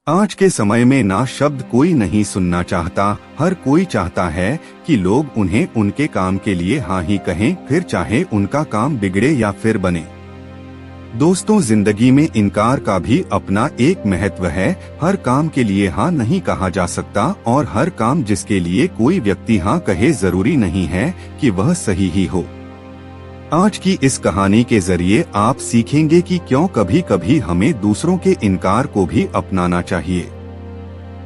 आज के समय में ना शब्द कोई नहीं सुनना चाहता। हर कोई चाहता है कि लोग उन्हें उनके काम के लिए हाँ ही कहें, फिर चाहे उनका काम बिगड़े या फिर बने। दोस्तों, जिंदगी में इनकार का भी अपना एक महत्व है। हर काम के लिए हाँ नहीं कहा जा सकता और हर काम जिसके लिए कोई व्यक्ति हाँ कहे जरूरी नहीं है कि वह सही ही हो। आज की इस कहानी के जरिए आप सीखेंगे कि क्यों कभी कभी हमें दूसरों के इनकार को भी अपनाना चाहिए।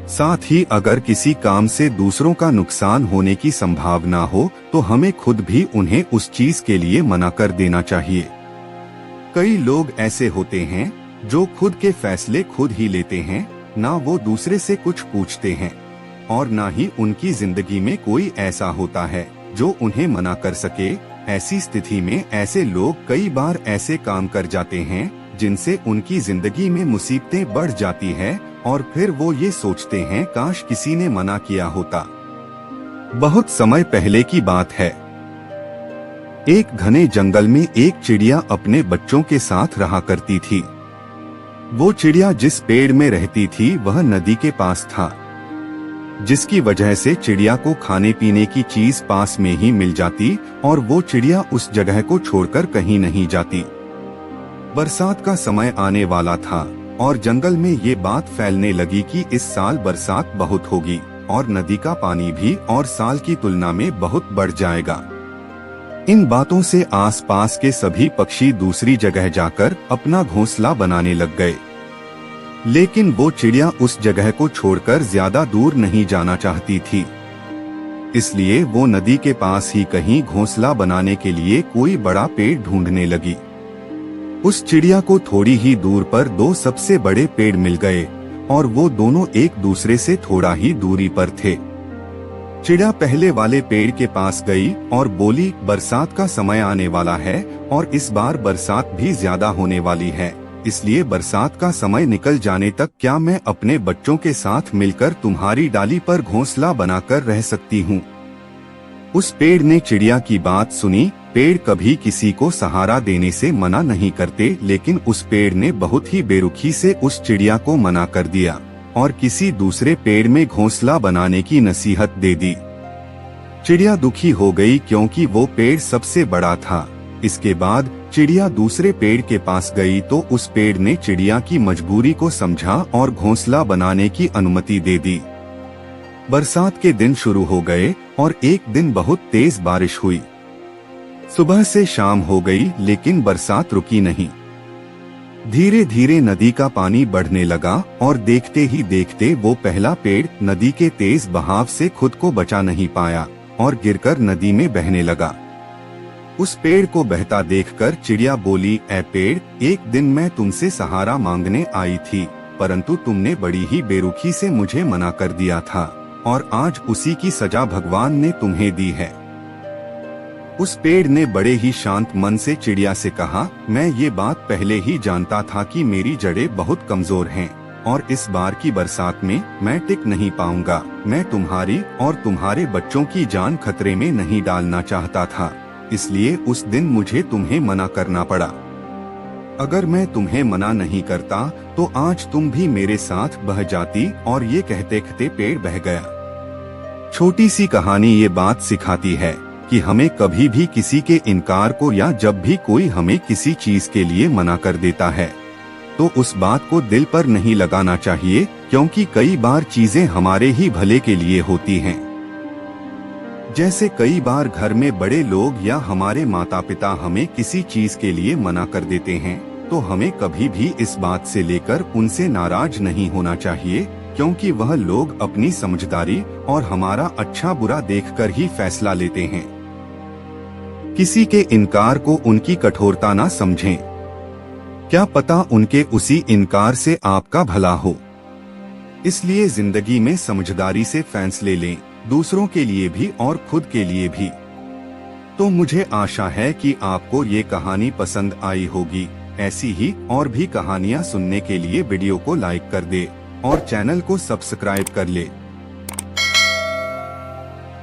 साथ ही अगर किसी काम से दूसरों का नुकसान होने की संभावना हो तो हमें खुद भी उन्हें उस चीज के लिए मना कर देना चाहिए। कई लोग ऐसे होते हैं जो खुद के फैसले खुद ही लेते हैं, ना वो दूसरे से कुछ पूछते हैं और ना ही उनकी जिंदगी में कोई ऐसा होता है जो उन्हें मना कर सके। ऐसी स्थिति में ऐसे लोग कई बार ऐसे काम कर जाते हैं जिनसे उनकी जिंदगी में मुसीबतें बढ़ जाती है और फिर वो ये सोचते हैं काश किसी ने मना किया होता। बहुत समय पहले की बात है। एक घने जंगल में एक चिड़िया अपने बच्चों के साथ रहा करती थी। वो चिड़िया जिस पेड़ में रहती थी वह नदी के पास था, जिसकी वजह से चिड़िया को खाने पीने की चीज पास में ही मिल जाती और वो चिड़िया उस जगह को छोड़कर कहीं नहीं जाती। बरसात का समय आने वाला था और जंगल में ये बात फैलने लगी कि इस साल बरसात बहुत होगी और नदी का पानी भी और साल की तुलना में बहुत बढ़ जाएगा। इन बातों से आसपास के सभी पक्षी दूसरी जगह जाकर अपना घोंसला बनाने लग गए, लेकिन वो चिड़िया उस जगह को छोड़कर ज्यादा दूर नहीं जाना चाहती थी। इसलिए वो नदी के पास ही कहीं घोंसला बनाने के लिए कोई बड़ा पेड़ ढूंढने लगी। उस चिड़िया को थोड़ी ही दूर पर दो सबसे बड़े पेड़ मिल गए और वो दोनों एक दूसरे से थोड़ा ही दूरी पर थे। चिड़िया पहले वाले पेड़ के पास गई और बोली, बरसात का समय आने वाला है और इस बार बरसात भी ज्यादा होने वाली है, इसलिए बरसात का समय निकल जाने तक क्या मैं अपने बच्चों के साथ मिलकर तुम्हारी डाली पर घोंसला बनाकर रह सकती हूँ। उस पेड़ ने चिड़िया की बात सुनी। पेड़ कभी किसी को सहारा देने से मना नहीं करते, लेकिन उस पेड़ ने बहुत ही बेरुखी से उस चिड़िया को मना कर दिया और किसी दूसरे पेड़ में घोंसला बनाने की नसीहत दे दी। चिड़िया दुखी हो गई क्योंकि वो पेड़ सबसे बड़ा था। इसके बाद चिड़िया दूसरे पेड़ के पास गई तो उस पेड़ ने चिड़िया की मजबूरी को समझा और घोंसला बनाने की अनुमति दे दी। बरसात के दिन शुरू हो गए और एक दिन बहुत तेज बारिश हुई। सुबह से शाम हो गई लेकिन बरसात रुकी नहीं। धीरे धीरे नदी का पानी बढ़ने लगा और देखते ही देखते वो पहला पेड़ नदी के तेज बहाव से खुद को बचा नहीं पाया और गिरकर नदी में बहने लगा। उस पेड़ को बहता देखकर चिड़िया बोली, ऐ पेड़, एक दिन मैं तुमसे सहारा मांगने आई थी, परंतु तुमने बड़ी ही बेरुखी से मुझे मना कर दिया था और आज उसी की सजा भगवान ने तुम्हें दी है। उस पेड़ ने बड़े ही शांत मन से चिड़िया से कहा, मैं ये बात पहले ही जानता था कि मेरी जड़ें बहुत कमजोर हैं और इस बार की बरसात में मैं टिक नहीं पाऊंगा। मैं तुम्हारी और तुम्हारे बच्चों की जान खतरे में नहीं डालना चाहता था, इसलिए उस दिन मुझे तुम्हें मना करना पड़ा। अगर मैं तुम्हें मना नहीं करता तो आज तुम भी मेरे साथ बह जाती। और ये कहते कहते पेड़ बह गया। छोटी सी कहानी ये बात सिखाती है कि हमें कभी भी किसी के इनकार को या जब भी कोई हमें किसी चीज के लिए मना कर देता है तो उस बात को दिल पर नहीं लगाना चाहिए, क्योंकि कई बार चीजें हमारे ही भले के लिए होती हैं। जैसे कई बार घर में बड़े लोग या हमारे माता पिता हमें किसी चीज के लिए मना कर देते हैं तो हमें कभी भी इस बात से लेकर उनसे नाराज नहीं होना चाहिए, क्योंकि वह लोग अपनी समझदारी और हमारा अच्छा बुरा देखकर ही फैसला लेते हैं। किसी के इनकार को उनकी कठोरता ना समझें, क्या पता उनके उसी इनकार से आपका भला हो। इसलिए जिंदगी में समझदारी से फैसले लें, दूसरों के लिए भी और खुद के लिए भी। तो मुझे आशा है कि आपको ये कहानी पसंद आई होगी। ऐसी ही और भी कहानियाँ सुनने के लिए वीडियो को लाइक कर दे और चैनल को सब्सक्राइब कर ले।